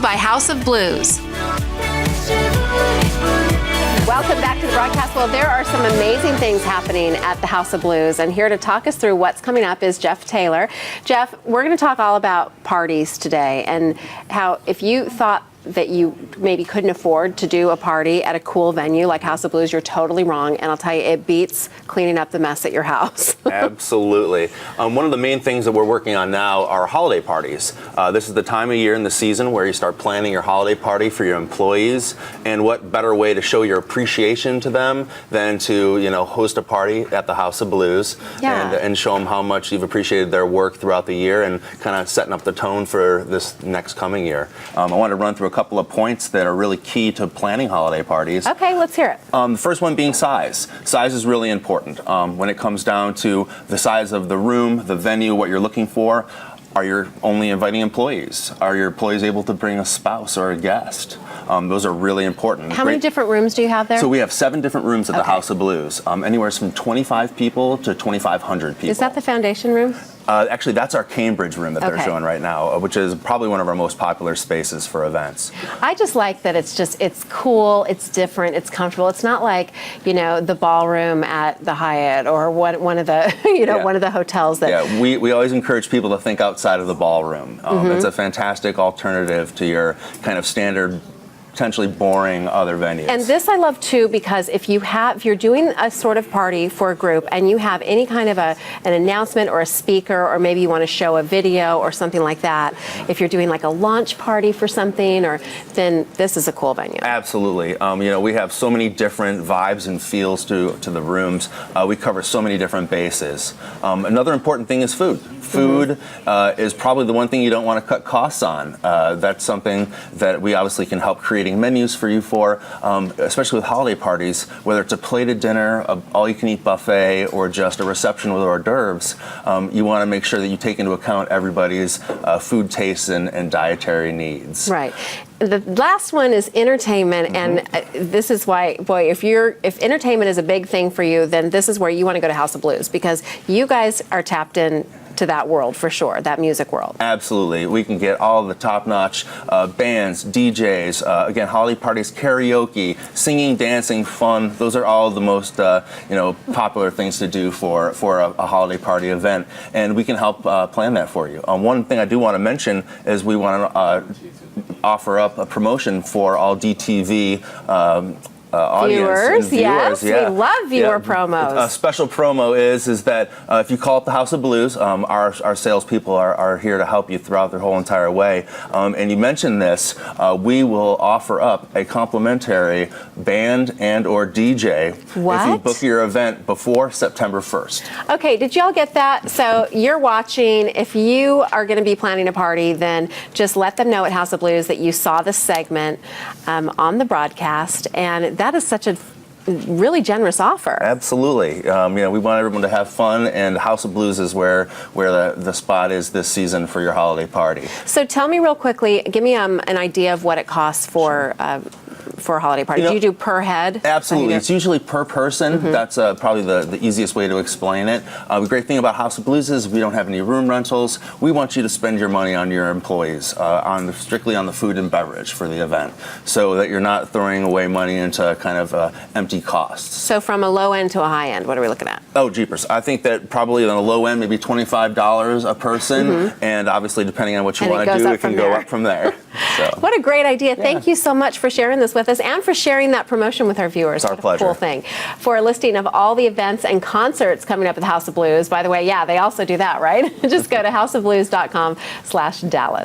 by House of Blues. Welcome back to the broadcast. Well, there are some amazing things happening at the House of Blues, and here to talk us through what's coming up is Jeff Taylor. Jeff, we're going to talk all about parties today and how if you thought that you maybe couldn't afford to do a party at a cool venue like House of Blues, you're totally wrong. And I'll tell you, it beats cleaning up the mess at your house. Absolutely. One of the main things that we're working on now are holiday parties. This is the time of year in the season where you start planning your holiday party for your employees. And what better way to show your appreciation to them than to, host a party at the House of Blues and show them how much you've appreciated their work throughout the year and kind of setting up the tone for this next coming year. I want to run through a couple of points that are really key to planning holiday parties. Okay, let's hear it. The first one being size. Size is really important. When it comes down to the size of the room, the venue, what you're looking for, are you only inviting employees? Are your employees able to bring a spouse or a guest? Those are really important. How many different rooms do you have there? So we have 7 different rooms at the House of Blues, anywhere from 25 people to 2,500 people. Is that the foundation room? Actually, that's our Cambridge room that they're showing right now, which is probably one of our most popular spaces for events. I just like that it's cool, it's different, it's comfortable. It's not like, the ballroom at the Hyatt or one of the, one of the hotels that... Yeah, we always encourage people to think outside of the ballroom. It's a fantastic alternative to your kind of standard, potentially boring other venues. And this I love too, because if you're doing a sort of party for a group and you have any kind of an announcement or a speaker, or maybe you want to show a video or something like that, if you're doing like a launch party for something, then this is a cool venue. Absolutely. We have so many different vibes and feels to the rooms. We cover so many different bases. Another important thing is food. Food is probably the one thing you don't want to cut costs on. That's something that we obviously can help creating menus for you for, especially with holiday parties, whether it's a plated dinner, a all-you-can-eat buffet, or just a reception with hors d'oeuvres. You want to make sure that you take into account everybody's food tastes and dietary needs. Right. The last one is entertainment, and this is why, boy, if entertainment is a big thing for you, then this is where you want to go to House of Blues, because you guys are tapped in to that world for sure, that music world. Absolutely. We can get all the top-notch bands, DJs, again, holiday parties, karaoke, singing, dancing, fun. Those are all the most popular things to do for a holiday party event, and we can help plan that for you. One thing I do want to mention is we want to offer up a promotion for all DTV audience. Viewers, yes, we love viewer promos. A special promo is that if you call up the House of Blues, our salespeople are here to help you throughout the whole entire way. And you mentioned this, we will offer up a complimentary band and or DJ if you book your event before September 1st. Okay, did y'all get that? So you're watching. If you are going to be planning a party, then just let them know at House of Blues that you saw the segment on the broadcast, and that is such a really generous offer. Absolutely. We want everyone to have fun, and House of Blues is where the spot is this season for your holiday party. So tell me real quickly, give me an idea of what it costs for a holiday party. Do you do per head? Absolutely. It's usually per person. That's probably the easiest way to explain it. The great thing about House of Blues is we don't have any room rentals. We want you to spend your money on your employees, strictly on the food and beverage for the event, so that you're not throwing away money into kind of empty costs. So from a low end to a high end, what are we looking at? Oh, jeepers. I think that probably on the low end, maybe $25 a person, and obviously depending on what you want to do, it can go up from there. So. What a great idea. Yeah. Thank you so much for sharing this with us and for sharing that promotion with our viewers. It's our pleasure. Cool thing. For a listing of all the events and concerts coming up at the House of Blues, by the way, they also do that, right? Just go to houseofblues.com/Dallas.